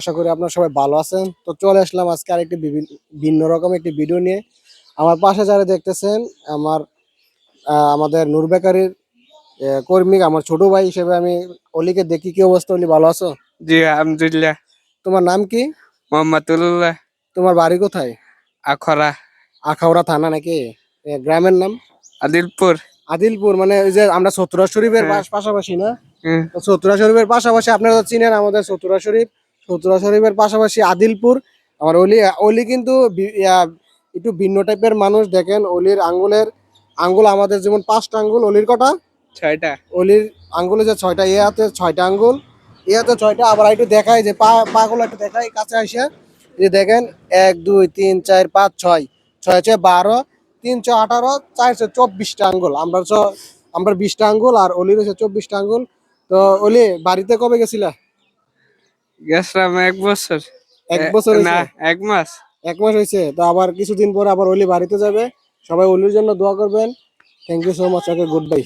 আশা করি আপনারা সবাই ভালো আছেন। তো চলে আসলাম আজকে আরেকটি ভিন্ন রকম একটি ভিডিও নিয়ে। আমার পাশে যারা দেখতেছেন আমাদের নূর বেকারির কর্মী, আমার ছোট ভাই হিসেবে আমি অলিকে দেখি। কি অবস্থা অলি, ভালো আছো? জি আলহামদুলিল্লাহ। তোমার নাম কি? মোহাম্মদুল্লাহ। তোমার বাড়ি কোথায়? আখরা। আখাউড়া থানা নাকি? গ্রামের নাম? আদিলপুর। আদিলপুর, মানে ওই যে আমরা চতুরা শরীফের হ্যাঁ। পাশাপাশি না? হ্যাঁ। তো চতুরা শরীফের পাশাপাশি আপনারা তো চিনেন আমাদের চতুরা শরীফ। চতুরা শরীফের পাশাপাশি আদিলপুর। আমার অলি অলি কিন্তু একটু ভিন্ন টাইপের মানুষ। দেখেন অলির আঙ্গুল আমাদের যেমন 5টা আঙ্গুল, অলির কটা? 6টা। অলির আঙ্গুলে যে 6টা, এ হাতে 6টা আঙ্গুল, এ হাতে 6টা। আবার একটু দেখাই যে পাগুলো একটু দেখাই কাছে আসে। যে দেখেন 1 2 3 4 5 6, 6 6 12, 3 6 18, 4 6 24টা আঙ্গুল। আমরা 20টা আঙ্গুল আর অলির হচ্ছে 24টা আঙ্গুল। তো অলি, বাড়িতে কবে গেছিলা? গেছিলাম 1 বছর। 1 বছর না, হয়েছে? 1 মাস। 1 মাস হয়েছে। তো আবার কিছুদিন পরে আবার অলি বাড়িতে যাবে। সবাই অলির জন্য দোয়া করবেন। Thank you so much. Okay, good by.